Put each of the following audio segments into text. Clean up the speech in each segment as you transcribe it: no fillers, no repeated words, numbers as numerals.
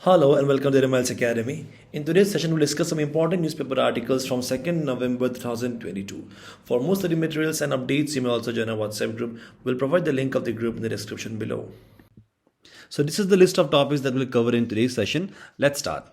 Hello and welcome to the Remiles Academy. In today's session, we'll discuss some important newspaper articles from 2nd November 2022. For more study materials and updates, you may also join our WhatsApp group. We'll provide the link of the group in the description below. So this is the list of topics that we'll cover in today's session. Let's start.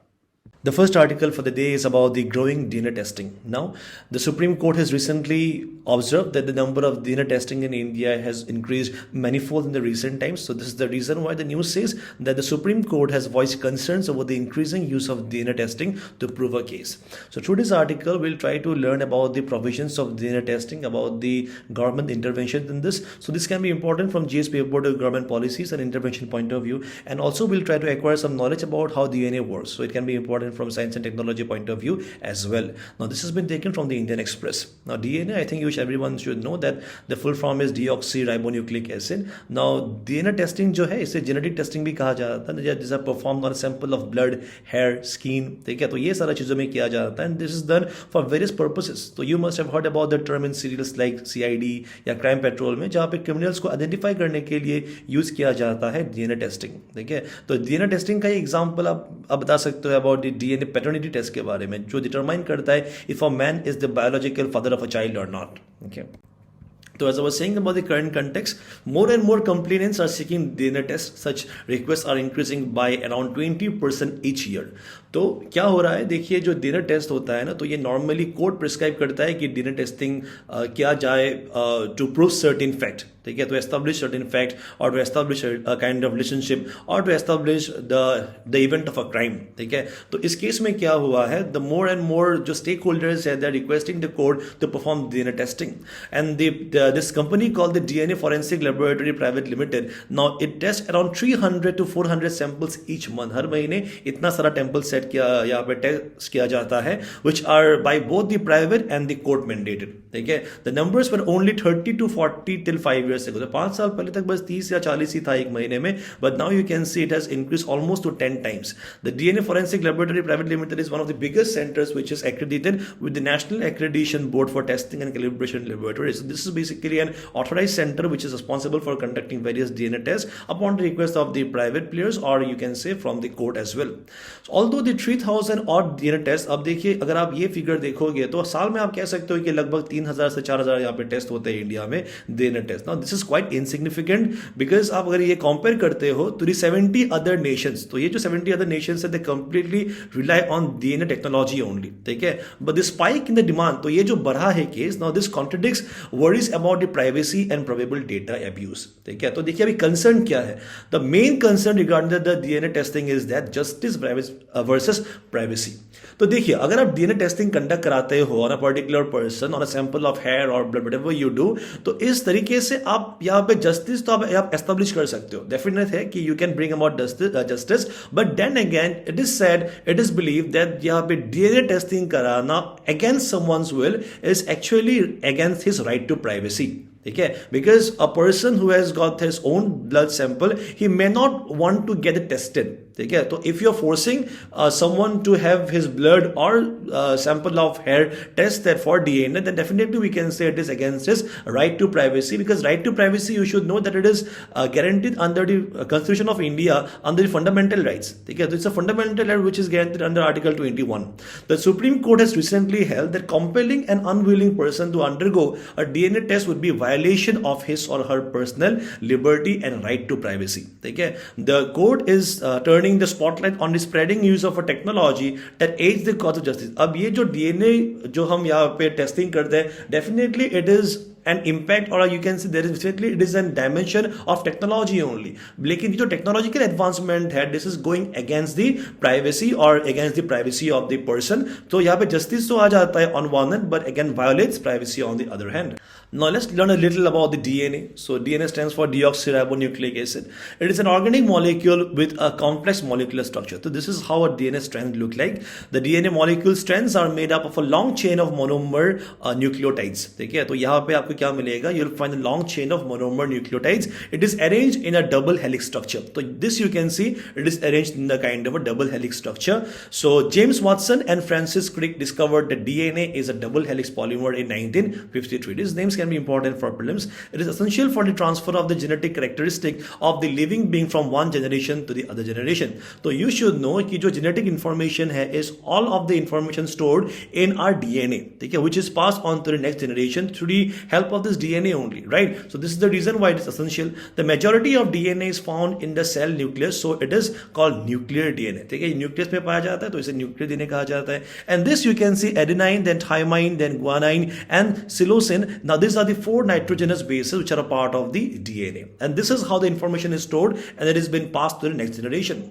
The first article for the day is about the growing DNA testing. Now, the Supreme Court has recently observed that the number of DNA testing in India has increased manifold in the recent times. So this is the reason why the news says that the Supreme Court has voiced concerns over the increasing use of DNA testing to prove a case. So through this article, we'll try to learn about the provisions of DNA testing, about the government intervention in this. So this can be important from GS paper to government policies and intervention point of view. And also we'll try to acquire some knowledge about how DNA works. So it can be important from science and technology point of view as well. Now this has been taken from the Indian Express. Now DNA, I think everyone should know that the full form is deoxyribonucleic acid. Now DNA testing जो है इसे genetic testing भी कहा जाता है, जैसा performed on a sample of blood, hair, skin, ठीक है, तो ये सारा चीजों में किया जाता है and this is done for various purposes. So you must have heard about the term in serials like CID या crime patrol में जहाँ पे criminals को identify करने के लिए यूज किया जाता है DNA testing. ठीक है, तो DNA testing का एग्जांपल आप बता सकते हो about the DNA paternity test के बारे में जो डिटरमाइन करता है if a man is the biological father of a child or not. Okay. So as I was saying about the current context, more and more complainants are seeking DNA tests. Such requests are increasing by around 20% each year. तो क्या हो रहा है, देखिए जो DNA test होता है ना, तो ये नॉर्मली कोर्ट प्रिस्क्राइब करता है कि डीएनए टेस्टिंग किया जाए टू प्रूव सर्टेन फैक्ट, ठीक है, to establish certain fact or to establish a kind of relationship or to establish the event of a crime, ठीक है. तो इस केस में क्या हुआ है, the more and more जो stakeholders है, they're requesting the court to perform DNA testing, and this company called the DNA Forensic Laboratory Private Limited, now it tests around 300 to 400 samples each month. हर महीने इतना सारा temple set किया यहाँ पे test किया जाता है, which are by both the private and the court mandated, ठीक है. The numbers were only 30 to 40 till 5 years ago. तो 5 साल पहले तक बस 30 या 40 ही था एक महीने में, but now you can see it has increased almost to 10 times. The DNA Forensic Laboratory Private Limited is one of the biggest centers which is accredited with the National Accreditation Board for Testing and Calibration Laboratories. So this is basically an authorized center which is responsible for conducting various DNA tests upon the request of the private players or you can say from the court as well. So although the 3000 odd DNA tests, अब देखिए अगर आप ये figure देखोगे तो साल में आप कह सकते हो कि लगभग 3000 से 4000 यहाँ पे टेस्ट होते हैं इंडिया में DNA test. Now this is quite insignificant because आप अगर ये कंपेयर करते हो तो 70 other nations, तो ये जो 70 other nations है, they completely rely on DNA technology only, ठीक है. But the spike in the demand, तो ये जो बढ़ा है case, now this contradicts worries about the privacy and probable data abuse, ठीक है. तो देखिए अभी कंसर्न क्या है, the main concern regarding the DNA testing is that justice versus privacy. तो देखिए अगर आप DNA टेस्टिंग कंडक्ट कराते हो on a particular person on a sample of hair or blood whatever you do, तो इस तरीके से आप यहाँ पे जस्टिस तो आप एस्टेब्लिश कर सकते हो, डेफिनेट है कि you can bring about justice, but then again it is said, it is believe that यहाँ पे डीएनए टेस्टिंग कराना against someone's will is actually against his right to privacy, ठीक है, because a person who has got his own blood sample he may not want to get it tested, ठीक है. तो if you are forcing someone to have his blood और sample of hair tested for DNA, then definitely we can say it is against his right to privacy, because right to privacy you should know that it is guaranteed under the Constitution of India under the fundamental rights, ठीक है. So it's a fundamental right which is guaranteed under Article 21. The Supreme Court has recently held that compelling an unwilling person to undergo a DNA test would be violation of his or her personal liberty and right to privacy, ठीक है. The court is turning the spotlight on the spreading use of a technology that aids the cause of justice. अब ये जो DNA जो हम यहाँ पे testing करते हैं, definitely it is an impact or you can say there is definitely it is a dimension of technology only, लेकिन जो technological advancement है, this is going against the privacy or against the privacy of the person. तो यहाँ पे justice तो आ जाता है on one hand, but again violates privacy on the other hand. Now let's learn a little about the DNA. So DNA stands for deoxyribonucleic acid. It is an organic molecule with a complex molecular structure. So this is how a DNA strand look like. The DNA molecule strands are made up of a long chain of monomer nucleotides, ठीक है. तो यहाँ पे आप आपको क्या मिलेगा, you'll find a long chain of monomer nucleotides. It is arranged in a double helix structure. So this you can see, it is arranged in the kind of a double helix structure. So James Watson and Francis Crick discovered that DNA is a double helix polymer in 1953. These names can be important for prelims. It is essential for the transfer of the genetic characteristic of the living being from one generation to the other generation. So you should know कि जो genetic information है is all of the information stored in our DNA, ठीक है, which is passed on to the next generation through the help of this DNA only, right? So this is the reason why it is essential. The majority of DNA is found in the cell nucleus, so it is called nuclear DNA, ठीक है, nucleus में पाया जाता है तो इसे nuclear DNA कहा जाता है. And this you can see adenine, then thymine, then guanine and psilocin. Now these are the 4 nitrogenous bases which are a part of the DNA, and this is how the information is stored and it has been passed to the next generation.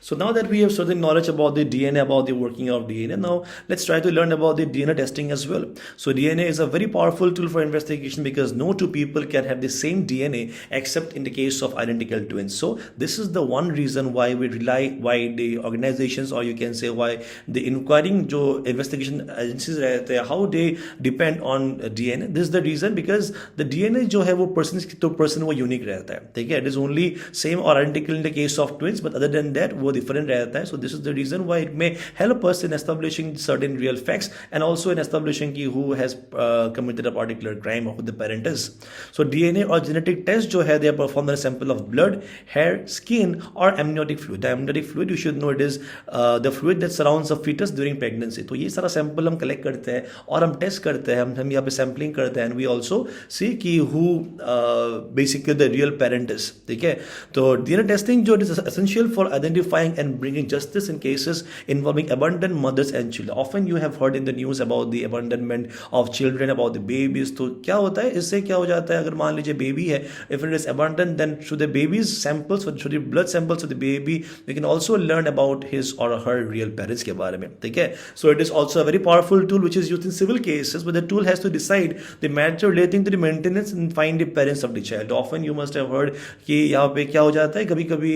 So now that we have certain knowledge about the DNA, about the working of DNA, now let's try to learn about the DNA testing as well. So DNA is a very powerful tool for investigation because no two people can have the same DNA except in the case of identical twins. So this is the one reason why we rely, why the organizations, or you can say why the inquiring जो investigation agencies रहते हैं, how they depend on DNA. This is the reason because the DNA जो है वो person to person वो unique रहता है, ठीक है. It is only same or identical in the case of twins, but other than that वो different रहता है. So this is the reason why it may help us in establishing certain real facts and also in establishing कि who has committed a particular crime or who the parent is. So DNA और genetic test जो है, they are performed on a sample of blood, hair, skin or amniotic fluid. The amniotic fluid, you should know, it is the fluid that surrounds a fetus during pregnancy. तो ये सारा sample हम collect करते हैं और हम test करते हैं, हम यहाँ पे sampling करते हैं, and we also see कि who basically the real parent is, ठीक है. तो DNA testing जो is essential for identifying and bringing justice in cases involving abandoned mothers and children. Often you have heard in the news about the abandonment of children, about the babies. तो क्या होता है, इससे क्या हो जाता है, अगर मान लीजिए baby है, if it is abandoned, then through the baby's samples, through the blood samples of the baby, we can also learn about his or her real parents के बारे में, ठीक है. So it is also a very powerful tool which is used in civil cases, but the tool has to decide the matter relating to the maintenance and find the parents of the child. Often you must have heard कि यहाँ पे क्या हो जाता है, कभी कभी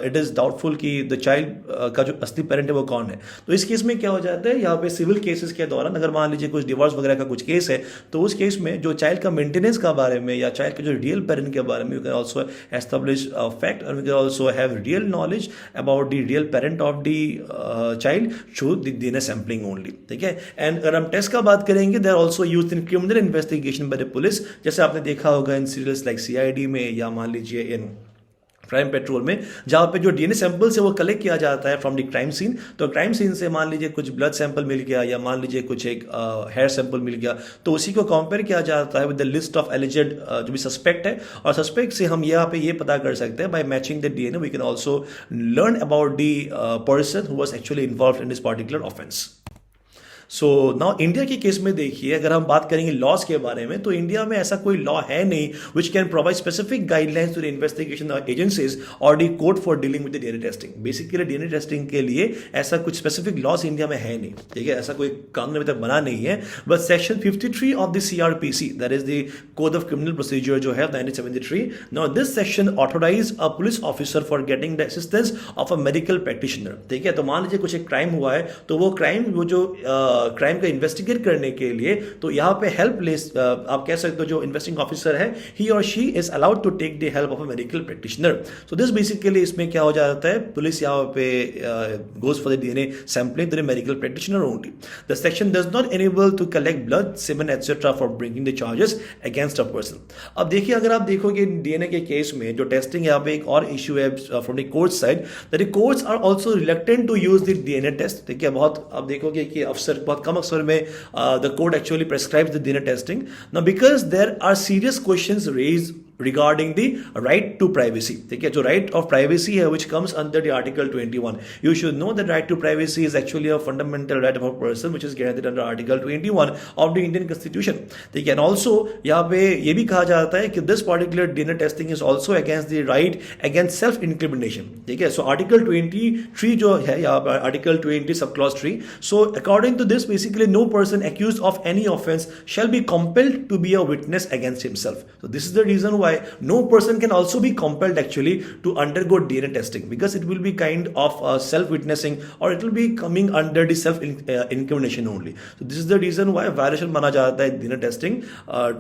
it is doubtful कि द चाइल्ड का जो असली पेरेंट है वो कौन है. तो इस केस में क्या हो जाता है, यहाँ पे सिविल केसेस के दौरान अगर मान लीजिए कुछ डिवोर्स वगैरह का कुछ केस है, तो उस केस में जो चाइल्ड का मेंटेनेंस का बारे में या चाइल्ड के जो रियल पेरेंट के बारे में, you can also establish fact और you can also have real knowledge about the real parent of the child through the DNA sampling only, ठीक है. एंड अगर हम टेस्ट का बात करेंगे, they are also used in criminal investigation by the police, जैसे आपने देखा होगा इन सीरियल्स लाइक सीआईडी में या मान लीजिए इन क्राइम पेट्रोल में, जहाँ पे जो डीएनए सैंपल से वो कलेक्ट किया जाता है फ्रॉम द क्राइम सीन. तो क्राइम सीन से मान लीजिए कुछ ब्लड सैंपल मिल गया या मान लीजिए कुछ एक हेयर सैंपल मिल गया, तो उसी को कंपेयर किया जाता है with the list of alleged जो भी सस्पेक्ट है, और सस्पेक्ट से हम यहाँ पे ये पता कर सकते हैं by matching the DNA we can also learn about the person who was actually involved in this particular offence. So now India के केस में देखिए, अगर हम बात करेंगे लॉज के बारे में, तो इंडिया में ऐसा कोई लॉ है नहीं which can provide specific guidelines to the investigation agencies और the court for dealing with the DNA testing. Basically DNA testing के लिए ऐसा कुछ स्पेसिफिक लॉज इंडिया में है नहीं, ठीक है, ऐसा कोई कानून अभी तक बना नहीं है. But section 53 of the CrPC, that is the code of criminal procedure जो है 1973, now this section authorise a police officer for getting the assistance of a medical practitioner, ठीक है. तो मान लीजिए कुछ एक क्राइम हुआ है, तो वो क्राइम वो जो क्राइम का इन्वेस्टिगेट करने के लिए, तो यहाँ पे हेल्प ले आप कह सकते हो जो इन्वेस्टिंग ऑफिसर है, he or she is allowed to take the help of a medical practitioner. So this basically इसमें क्या हो जाता है, पुलिस यहाँ पे goes for the DNA sampling to the medical practitioner only. The section does not enable to collect blood, semen et cetera for bringing the charges against a person. अब देखिए, अगर आप देखोगे डीएनए के केस में जो टेस्टिंग यहाँ पे एक और इशू है from the court side, that the courts are also reluctant to use the DNA test, ठीक है. बहुत आप देखोगे कि अफसर बहुत कम अफसर में the court actually prescribes the DNA testing. Now because there are serious questions raised regarding the right to privacy, ठीक है, जो right of privacy है which comes under the article 21. You should know that right to privacy is actually a fundamental right of a person which is guaranteed under article 21 of the Indian Constitution, ठीक है. And also यहाँ पे ये भी कहा जाता है कि this particular DNA testing is also against the right against self incrimination, ठीक है. So article 23 जो है यहाँ पर article 20 subclause 3, so according to this basically no person accused of any offense shall be compelled to be a witness against himself. So this is the reason why why no person can also be compelled actually to undergo DNA testing, because it will be kind of self witnessing, or it will be coming under the self incrimination only. So this is the reason why violation माना जाता है DNA testing,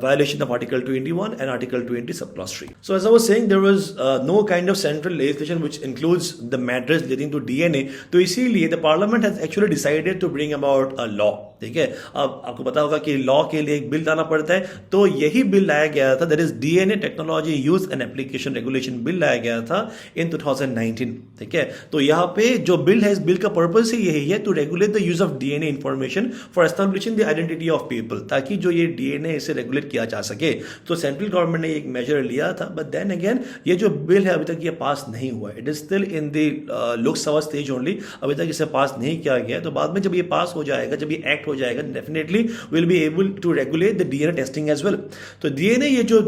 violation of Article 21 and Article 20 subclause 3. So as I was saying, there was no kind of central legislation which includes the matters leading to DNA. तो इसीलिए the parliament has actually decided to bring about a law. ठीक है, अब आपको पता होगा कि law के लिए एक बिल लाना पड़ता है, तो यही बिल लाया गया था, that is DNA technology use and application regulation bill लाया गया था इन 2019. ठीक है, तो यहाँ पे जो बिल है, इस बिल का पर्पस ही यही है to regulate the use of DNA information for establishing the identity of people, ताकि जो ये डीएनए इसे रेगुलेट किया जा सके. तो सेंट्रल गवर्नमेंट ने एक मेजर लिया था, बट देन अगेन ये जो बिल है अभी तक ये पास नहीं हुआ. It is still in the Lok Sabha stage only, अभी तक इसे पास नहीं किया गया. तो बाद में जब ये पास हो जाएगा, जब ये एक्ट हो जाएगा, definitely will be able to regulate the DNA testing as well. तो डीएनए ये जो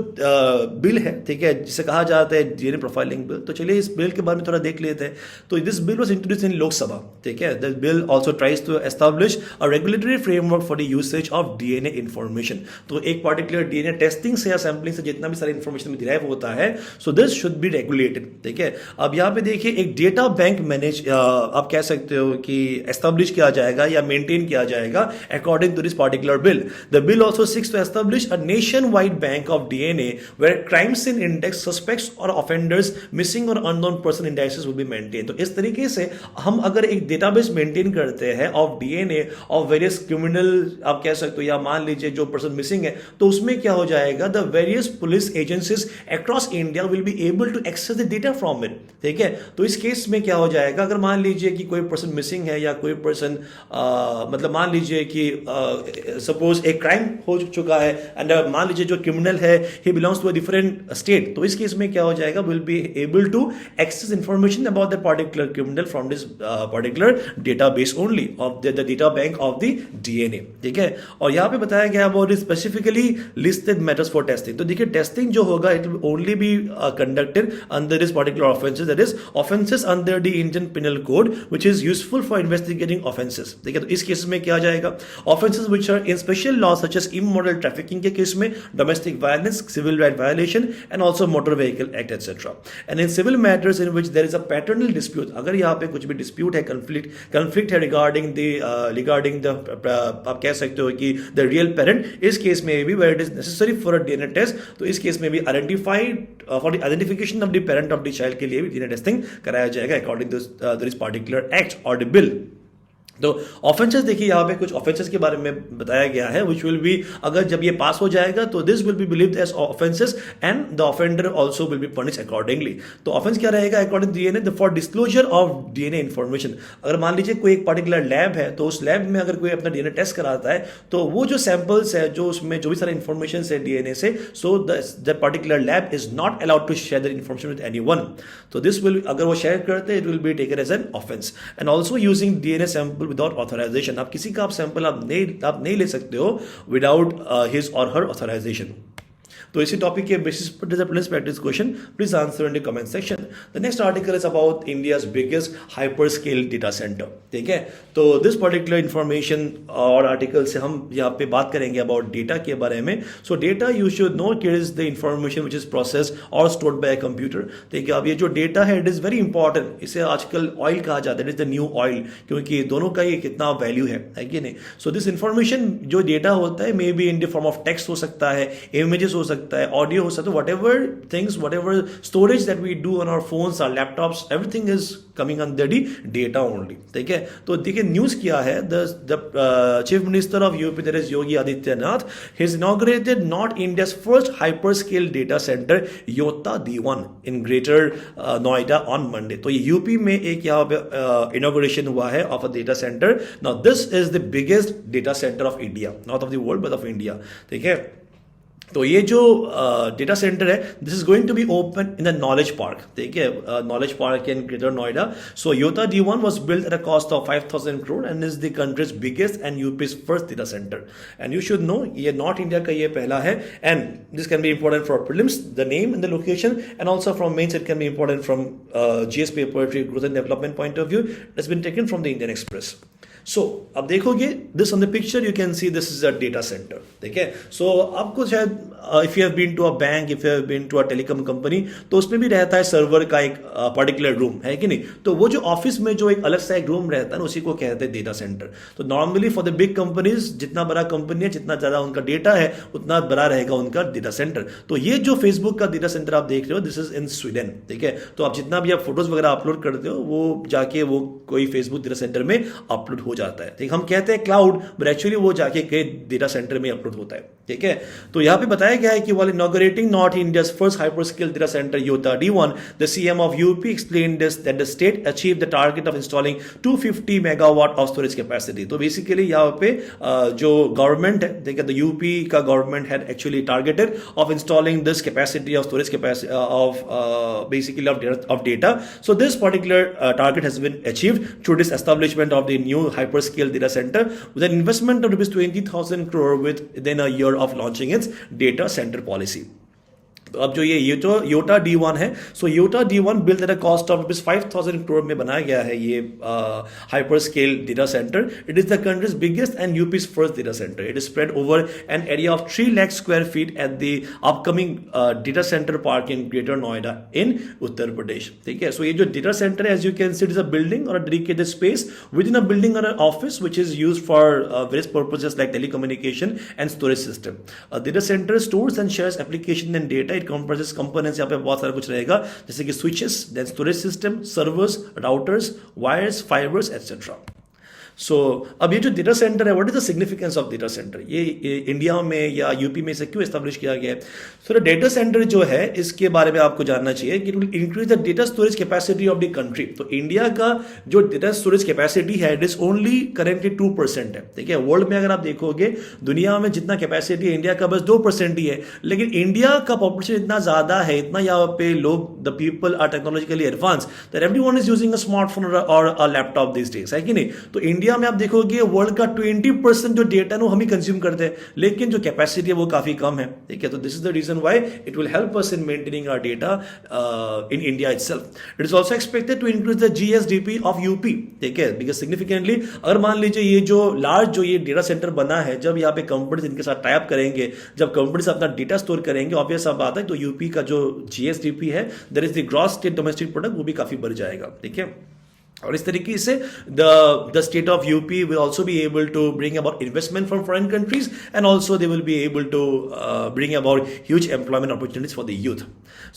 बिल है, ठीक है, जिसे कहा जाता है डीएनए प्रोफाइलिंग बिल, तो चलिए इस बिल के बारे में थोड़ा देख लेते हैं. तो this bill was introduced in Lok Sabha. ठीक है, this bill also tries to establish a regulatory framework for the usage of DNA information. तो एक पर्टिकुलर डीएनए टेस्टिंग से या सैंपलिंग से जितना भी सारा इंफॉर्मेशन डिराइव होता है, so this should be regulated. ठीक है, अब यहाँ पे देखिए एक डेटा बैंक मैनेज आप कह सकते हो कि एस्टैब्लिश किया जाएगा या मेंटेन किया जाएगा according to this particular bill. The bill also seeks to establish a nationwide bank of DNA where crime scene index, suspects or offenders, missing or unknown person indices will be maintained. तो इस तरीके से हम अगर एक database maintain करते हैं of DNA of various criminal, आप कह सकते हो, या मान लीजिए जो पर्सन मिसिंग है, तो उसमें क्या हो जाएगा, the various police agencies across India will be able to access the data from it. ठीक है, तो इस केस में क्या हो जाएगा, अगर मान लीजिए कि कोई पर्सन मिसिंग है या कोई पर्सन मतलब मान लीजिए कि सपोज एक क्राइम हो चुका है एंड मान लीजिए जो क्रिमिनल है he belongs to a different state, तो इस केस में क्या हो जाएगा, will be able to access information about the particular criminal from this particular database only of the data bank of the DNA. ठीक है, और यहां पे बताया गया about specifically listed matters for testing. तो देखिए टेस्टिंग जो होगा it will only be conducted under this particular offences, that is offences under the Indian penal code which is useful for investigating offences. ठीक है, तो इस केस में क्या आ जाएगा, offences which are in special laws such as immoral trafficking के case में, domestic violence, civil right violation and also motor vehicle act etc. And in civil matters in which there is a paternal dispute, अगर यहाँ पे कुछ भी dispute है, conflict है regarding the आप कह सकते हो कि the real parent, इस केस में भी where it is necessary for a DNA test, तो इस केस में भी identified for the identification of the parent of the child के लिए भी DNA testing कराया जाएगा according to this particular act or the bill. तो ऑफेंसेस देखिए यहाँ पे कुछ ऑफेंसेस के बारे में बताया गया है व्हिच विल बी, अगर जब ये पास हो जाएगा तो this will be believed as offences and the offender also will be punish accordingly. तो ऑफेंस क्या रहेगा according DNA, for disclosure of DNA information. अगर मान लीजिए कोई एक पर्टिकुलर लैब है, तो उस लैब में अगर कोई अपना डीएनए टेस्ट कराता है, तो वो जो सैंपल्स है, जो उसमें जो भी सारे इंफॉर्मेशन है डीएनए से, so the particular lab is not allowed to share the information with anyone. तो दिस विल, अगर वो शेयर करते हैं, it will be taken as an offence. And also using DNA sample without authorisation. आप किसी का आप सैंपल आप नहीं ले सकते हो विदाउट हिज और हर ऑथराइजेशन. तो इसी टॉपिक के बेसिस पर please practice question, please answer in the comment section. The next article is about India's biggest hyper scale data centre. ठीक है, तो दिस पर्टिकुलर इंफॉर्मेशन और आर्टिकल से हम यहाँ पे बात करेंगे अबाउट डेटा के बारे में. So data you should know कि is the information which is process और स्टोर्ड बाय कंप्यूटर. ठीक है, अब ये जो डेटा है इट इज वेरी इंपॉर्टेंट. इसे आजकल ऑयल कहा जाता है, it is the new oil, क्योंकि दोनों का ही कितना वैल्यू है कि नहीं. सो दिस इंफॉर्मेशन जो डेटा होता है may be in the form of text हो सकता है, इमेजेस हो सकता है, ऑडियो हो सकता है, whatever things, whatever storage that we do on our phones, our laptops, everything is coming under the data only. ठीक है, तो देखिए न्यूज क्या है, the chief minister of UP that is Yogi Adityanath has inaugurated north India's first hyper scale data centre Yotta D1 in greater Noida on Monday. तो ये UP में एक यहाँ पे इनॉग्रेशन हुआ है of a data centre. Now this is the biggest data centre of India, not of the world but of India. ठीक है, तो ये जो डेटा सेंटर है this is going to be open in the knowledge park. ठीक है, knowledge park in greater Noida. So Yotta D1 was built at a cost of 5,000 crore and is the country's biggest and UP's first data centre. And you should know ये north India का ये पहला है. And this can be important for prelims, the name and the location, and also from mains it can be important from GS paper three growth and development point of view. It's been taken from the Indian Express. So अब देखोगे this on the picture you can see this is a data centre. ठीक है, so आपको शायद if you have been to a bank, if you have been to a telecom company, तो उसमें भी रहता है सर्वर का एक पर्टिकुलर रूम, है कि नहीं? तो वो जो ऑफिस में जो एक अलग सा एक रूम रहता है ना, उसी को कहते हैं डेटा सेंटर। तो normally for the big companies, जितना बड़ा कंपनी है, जितना ज्यादा उनका डेटा है, उतना बड़ा रहेगा उनका डेटा सेंटर। तो ये जो फेसबुक का डेटा सेंटर आप देख रहे हो, दिस इज इन स्वीडन, ठीक है? तो आप जितना भी आप फोटोज वगैरह अपलोड करते हो, वो जाके वो कोई फेसबुक डेटा सेंटर में अपलोड हो जाता है, ठीक? हम कहते हैं क्लाउड, बट एक्चुअली वो जाके कई डेटा सेंटर में अपलोड होता है, ठीक है? तो यहाँ पे बताया गया है कि while inaugurating North India's first hyperscale data center, Yota D1, the CM of UP explained this that the state achieved the target of installing 250 megawatt of storage capacity. तो बेसिकली यहाँ पे जो गवर्नमेंट है, देखिए, the UP का government had actually targeted of installing this capacity of storage capacity of basically of data. So this particular target has been achieved through this establishment of the new hyperscale data center with an investment of rupees 20,000 crore within a year of launching its data center policy. तो अब जो ये जो Yotta D1 है, so Yotta D1 build at a cost of ₹5,000 crore में बनाया गया है ये hyper scale data centre. It is the country's biggest and UP's first data centre. It is spread over an area of 3 lakh square feet at the upcoming data centre park in greater Noida in Uttar Pradesh, ठीक है? So ये जो data centre है, as you can see, it is a building और a dedicated space within a building और a office which is used for various purposes like telecommunication and storage system. Data centre stores and shares application and data. It compresses components, यहाँ पे बहुत सारा कुछ रहेगा, जैसे कि switches, then storage system, servers, routers, wires, fibres etcetera. So अब ये जो डेटा सेंटर है, what is the significance of data centre? ये इंडिया में या यूपी में से क्यों एस्टेब्लिश किया गया है? सो द डेटा सेंटर जो है, इसके बारे में आपको जानना चाहिए कि it will increase the data storage capacity of the country. तो इंडिया का जो डेटा स्टोरेज कैपेसिटी है, इट इज ओनली करेंटली 2% है, ठीक है? वर्ल्ड में अगर आप देखोगे, दुनिया में जितना कैपेसिटी है, इंडिया का बस 2% ही है। लेकिन इंडिया का पॉपुलेशन इतना ज्यादा है, इतना यहाँ पे लोग, the people are technologically advance, that everyone is using a smartphone or a laptop this days, है कि नहीं? तो इंडिया में आप देखोगे वर्ल्ड का 20% जो डेटा है हम ही कंज्यूम करते हैं, लेकिन जो कैपेसिटी है वो काफी कम है, ठीक है? तो this is the reason why it will help us in maintaining our data in India itself. It is also expected to increase the GSDP of UP, ठीक है? बिकॉज सिग्निफिकेंटली, अगर मान लीजिए ये जो लार्ज जो ये डेटा सेंटर बना है, जब यहाँ पे कंपनीज इनके साथ टाई अप करेंगे, जब कंपनीज अपना डेटा स्टोर करेंगे, ऑब्वियस सा बात है, तो यूपी का जो जीएसडीपी है, that is the gross state domestic product, वो भी काफी बढ़ जाएगा, ठीक है? और इस तरीके से the state of UP will also be able to bring about investment from foreign countries, and also they will be able to bring about huge employment opportunities for the youth.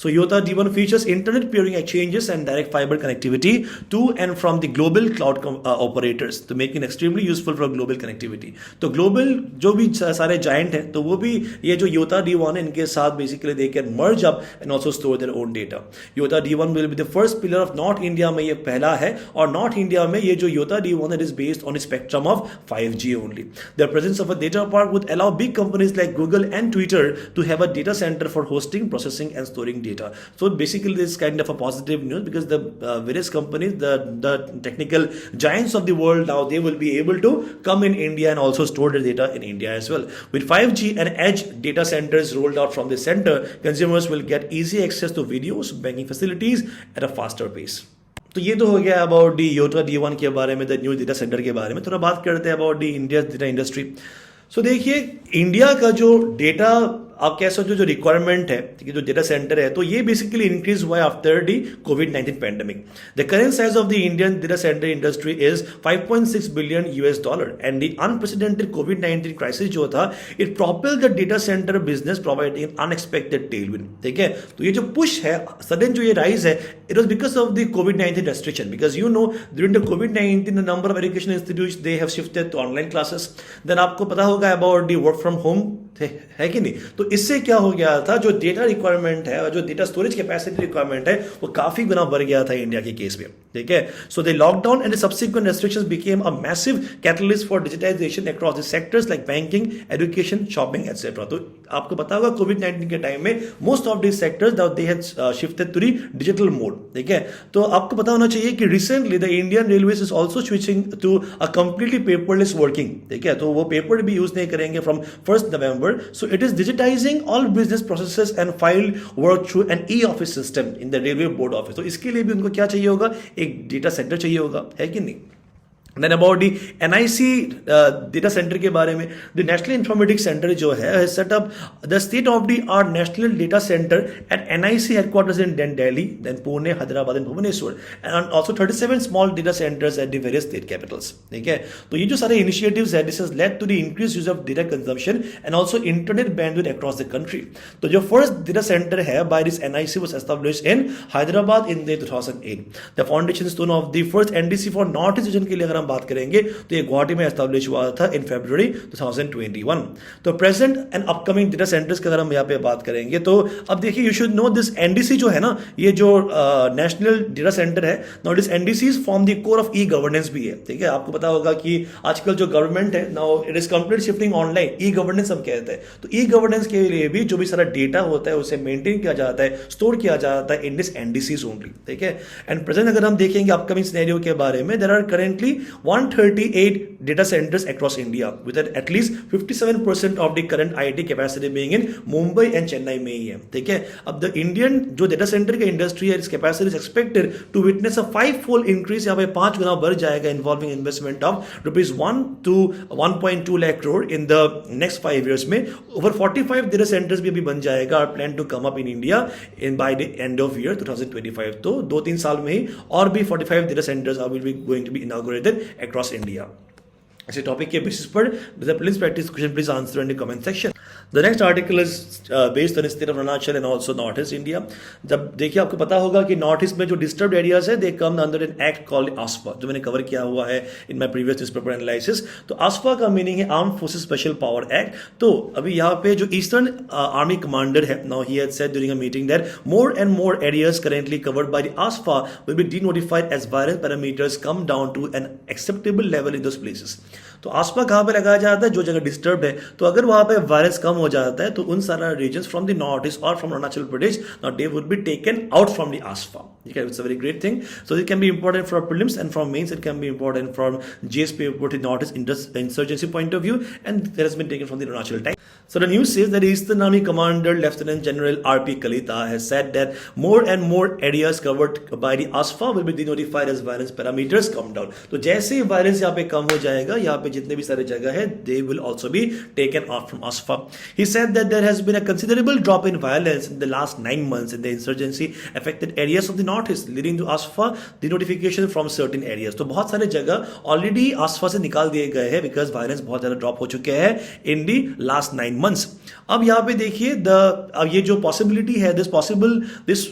So Yota D1 features internet peering exchanges and direct fiber connectivity to and from the global cloud operators to make it extremely useful for global connectivity. तो global जो भी सारे giant हैं, तो वो भी ये जो Yota D1 है, इनके साथ basically they can merge up and also store their own data. Yota D1 will be the first pillar of North India में ये पहला है, और नॉर्थ इंडिया में ये जो Yotta D1 is based on spectrum of 5G only. The presence of a data park would allow big companies like Google and Twitter to have a data centre for hosting, processing and storing data. So basically this kind of a positive news, because the various companies, the technical giants of the world, now they will be able to come in India and also store their data in India as well. With 5G and edge data centers rolled out from the center, consumers will get easy access to videos, banking facilities at a faster pace. तो ये तो हो गया about the Yotta D1 के बारे में, the new data centre के बारे में। थोड़ा बात करते हैं about the India data industry. So देखिए, इंडिया का जो डेटा आप कह सकते हो जो रिक्वायरमेंट है, ठीक है, जो डेटा सेंटर है, तो ये बेसिकली इंक्रीज हुआ है after the covid pandemic. The current size of the Indian data centre industry is $5.6 billion and the unprecedented covid crisis जो था, it propelled the data centre business providing unexpected Tailwind, ठीक है? तो ये जो push है, सडन जो ये राइज है, it was because of the covid restriction, because you know during the covid the number of education institutes they have shifted to online classes. Then आपको पता होगा about the work from home, है कि नहीं? तो इससे क्या हो गया था, जो डेटा रिक्वायरमेंट है और जो डेटा स्टोरेज कैपेसिटी रिक्वायरमेंट है, वो काफी गुना बढ़ गया था इंडिया के केस में, ठीक है? So the lockdown and subsequent restrictions became a massive catalyst for digitisation across the sectors like banking, education, shopping et cetera. तो आपको पता होगा कोविड-19 के टाइम में most of this sectors they had shifted to the digital mode, ठीक है? तो आपको पता होना चाहिए कि recently the Indian railways is also switching to a completely paperless working, ठीक है? तो वो पेपर भी यूज नहीं करेंगे from 1 November. So it is digitizing all business processes and file work through an e-office system in the railway board office. तो इसके लिए भी उनको क्या चाहिए होगा, एक डेटा सेंटर चाहिए होगा, है कि नहीं? Then about the NIC data center के बारे में, the National Informatics Center जो है has set up the state of the art national data center at NIC headquarters in Delhi, then Pune, Hyderabad and Bhubaneswar, and also 37 small data centers at the various state capitals. ठीक है, तो ये जो सारे initiatives है, this has led to the increased use of data consumption and also internet bandwidth across the country. तो जो first data center है by this NIC was established in Hyderabad in the 2008. The foundation stone of the first NDC for North East region के लिए अगर बात करेंगे तो ये गुवाहाटी में एस्टैब्लिश हुआ था इन फरवरी 2021. तो present and upcoming data centres की अगर हम यहाँ पे बात करेंगे तो अब देखिए, you should no this NDC जो है ना, ये जो नेशनल डेटा सेंटर है, now this NDCs form the core of e governance भी है. ठीक है, आपको पता होगा कि आजकल जो गवर्नमेंट है now it is complete shifting online, e governance हम कहते हैं. तो ई गवर्नेंस के लिए भी जो भी सारा डेटा होता है उसे मेंटेन किया जाता है, स्टोर किया जाता है इन दिस एनडीसीज ओनली. ठीक है, एंड प्रेजेंट अगर हम देखेंगे अपकमिंग सिनेरियो के बारे में, there are currently 138 data centers across India with at least 57% of the current IT capacity being in Mumbai and Chennai में ही है. ठीक है, अब the Indian जो data center का इंडस्ट्री है, its capacity is expected to witness a 5-fold increase. यहाँ पे 5 गुना बढ़ जाएगा, involving investment of ₹1 to 1.2 lakh crore in the next 5 years में. Over 45 data centers भी अभी बन जाएगा, are planned to come up in India in by the end of year 2025. तो 2-3 साल में ही और भी 45 data centers will be going to be inaugurated across India. ऐसे टॉपिक के बेसिस पर please practice question, please answer in the comment section. The next article is based on state of Arunachal and also north east India. जब देखिए आपको पता होगा कि north east में जो डिस्टर्ब्ड एरियाज है, they come under an act called AFSPA, जो मैंने कवर किया हुआ है in my previous newspaper analysis. तो आसफा का मीनिंग है arm forces special power act. तो अभी यहाँ पे जो ईस्टर्न आर्मी कमांडर है, now he had said during a meeting that more and more areas currently covered by the AFSPA will be denotified as violence parameters come down to an acceptable level in those places. तो आसपा कहाँ पे लगाया जाता है, जो जगह disturb है. तो अगर वहां पे वायरस कम हो जाता है तो उन सारा regions from the north east और from Arunachal Pradesh, now they would be taken out from the AFSPA. ठीक है, it's a very great thing. So it can be important for prelims and from mains, it can be important from GSP north east insurgency point of view, and that has been taken from the Arunachal time. So the news says that Eastern Army Commander Lieutenant General R.P. Kalita has said that more and more areas covered by the ASFA will be denotified as violence parameters come down. तो जैसे ही violence यहाँ पे कम हो जाएगा, यहाँ पे जितने भी सारे जगह है, they will also be taken out from ASFA. He said that there has been a considerable drop in violence in the last 9 months in the insurgency affected areas of the northeast, leading to ASFA denotification from certain areas. तो बहुत सारे जगह already ASFA से निकाल दिए गए हैं because violence बहुत ज्यादा ड्रॉप हो चुके हैं इन दी लास्ट 9 months. अब यहां पे देखिए अब ये जो पॉसिबिलिटी है, दिस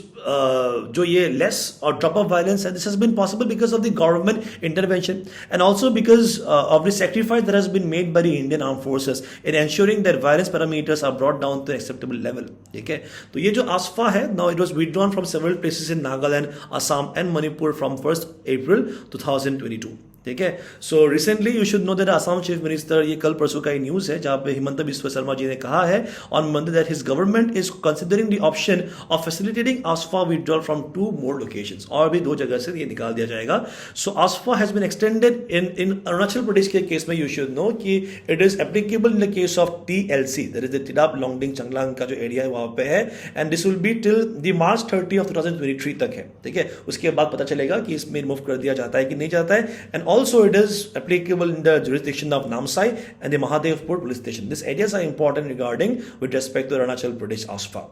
जो ये लेस और ड्रॉप ऑफ वायलेंस है, this has been possible because of the government intervention and also because of the sacrifice that has been made by the Indian arm forces in ensuring that violence parameters are brought down to acceptable level. ठीक है, तो ये जो AFSPA है, now it was withdrawn from several places in Nagaland, Assam and Manipur from 1 April 2022. ठीक है, so recently you should know that Assam chief minister, ये कल परसों का ही न्यूज है जहां पे हिमंता बिस्वा शर्मा जी ने कहा है on Monday that his government is considering the option of facilitating AFSPA withdrawal from 2 more locations, और भी 2 जगह से ये निकाल दिया जाएगा. So AFSPA has been extended in Arunachal Pradesh के केस में. यू शुड नो कि it is applicable in the case of TLC, that is the Tirap Longding Changlang का जो एरिया है वहां पे है, and this will be till the March 30 of 2023 तक है. ठीक है, उसके बाद पता चलेगा कि इसमें मूव कर दिया जाता है कि नहीं जाता है. And also it is applicable in the jurisdiction of Namsai and the Mahadevpur police station. These areas are important regarding with respect to Arunachal Pradesh ASFA.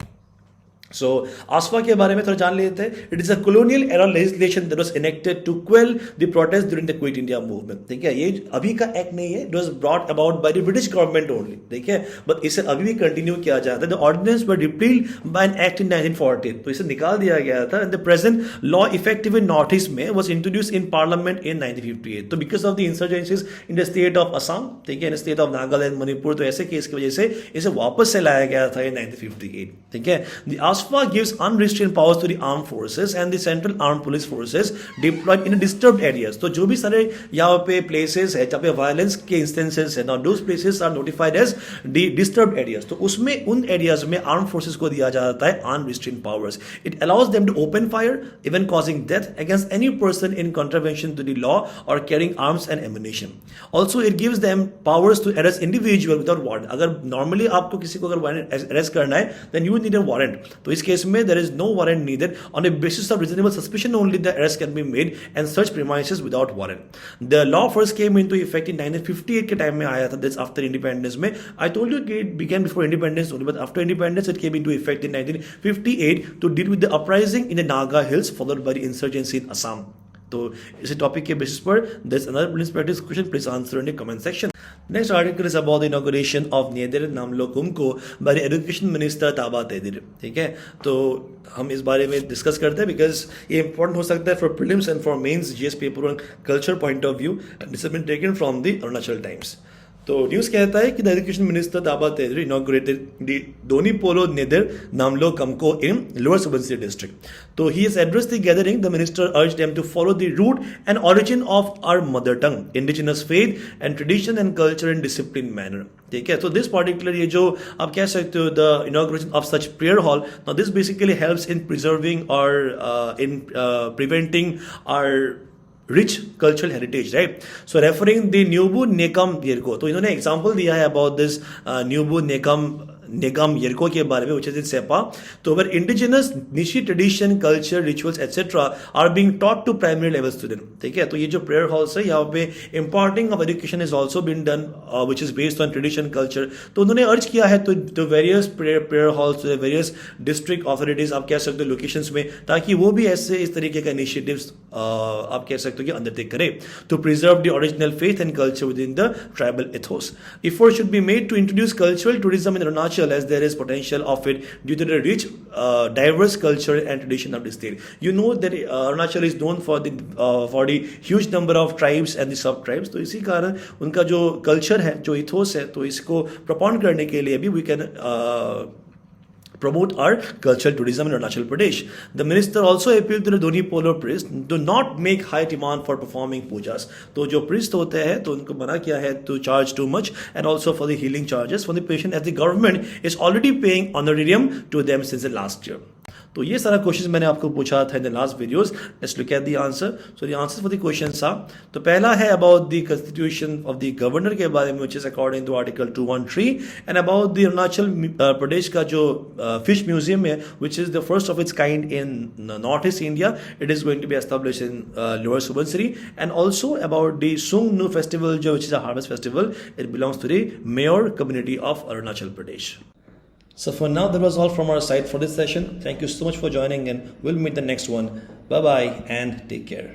सो आसफा के बारे में थोड़ा जान लेते हैं. It is a colonial era legislation that was enacted to quell the protest during the Quit India movement. ठीक है, ये अभी का एक्ट नहीं है, it was brought about by the British government only. ठीक है, बट इसे अभी भी कंटिन्यू किया जाता है. The ordinance were repealed by an act in 1940. तो इसे निकाल दिया गया था. And the present law effective in North East में was introduced in Parliament in 1958. तो because of the insurgencies in the state of Assam, ठीक है, in the state of Nagaland, Manipur, तो ऐसे केस की वजह से इसे वापस से लाया गया था in 1958. ठीक है, the ASFA gives unrestrained powers to the armed forces and the central armed police forces deployed in disturbed areas. तो जो भी सारे यहाँ पे places है जहाँ पे violence के instances है, now those places are notified as the disturbed areas. तो उसमें उन areas में armed forces को दिया जाता है unrestrained powers. It allows them to open fire, even causing death against any person in contravention to the law or carrying arms and ammunition. Also, it gives them powers to arrest individual without warrant. अगर normally आपको किसी को अगर arrest करना है, then you will need a warrant. तो इस case में there is no warrant needed. On a basis of reasonable suspicion only the arrest can be made and search premises without warrant. The law first came into effect in 1958 के time में आया था, this after independence में. I told you it began before independence only, but after independence it came into effect in 1958 to deal with the uprising in the Naga Hills followed by the insurgency in Assam. तो इस topic के basis पर there's another police practice question, please answer in the comment section. Next article is about the inauguration of Nedir Namlo Kumko by the Education Minister Taba Tedir. ठीक है, तो हम इस बारे में डिस्कस करते हैं बिकॉज ये इंपॉर्टेंट हो सकता है for prelims and for mains GS paper on culture point of view. This has been taken from the Arunachal Times. तो न्यूज कहता है कि द एजुकेशन मिनिस्टर ताबा तेजरी inaugurated the Donyi Polo Nyedar Namlo Kamko in lower Subansiri district. तो he has addressed the gathering. The minister urged them to follow the root and origin of our mother tongue, indigenous faith and tradition and culture in discipline manner. ठीक है, तो this particular ये जो आप कह सकते हो the inauguration of such prayer hall, now this basically helps in preserving और in preventing our rich cultural heritage, right? So referring the Nubu Nekam Yerko, तो इन्होंने example दिया है about this Nubu Negam Yerko के बारे में, which is in Sepa. तो where indigenous Nishi tradition, culture, rituals, etc. are being taught to primary level student. ठीक है, तो ये जो prayer halls है यहाँ पे imparting of education is also been done, which is based on tradition, culture. तो उन्होंने अर्ज किया है तो various prayer halls, to various district authorities आप कह सकते हो locations में, ताकि वो भी ऐसे इस तरीके का initiatives आप कह सकते हो कि undertake करें to preserve the original faith and culture within the tribal ethos. Effort should be made to introduce cultural tourism in Arunachal as there is potential of it due to the rich, diverse culture and tradition of the state. You know that Arunachal is known for the huge number of tribes and the sub tribes. तो इसी कारण उनका जो culture है, जो ethos है, तो इसको propound करने के लिए भी we can promote our cultural tourism in Arunachal Pradesh. The minister also appealed to the Doni Polo priest to not make high demand for performing pujas. तो जो priest होते हैं तो उनको मना किया है to charge too much and also for the healing charges for the patient as the government is already paying honorarium to them since the last year. तो ये सारा क्वेश्चन मैंने आपको पूछा था in the last videos. Let's look at the answer. So the answer for the questions are, तो पहला है about the constitution of the governor के बारे में, which is according to article 213, and about the Arunachal Pradesh का जो फिश म्यूजियम है, which is the first of its kind in north east India. It is going to be established in lower Subansiri. And also about the सुंग नु festival, जो which is a harvest festival. It belongs to the Meyor community of Arunachal Pradesh. So for now, that was all from our side for this session. Thank you so much for joining, and we'll meet the next one. Bye bye and take care.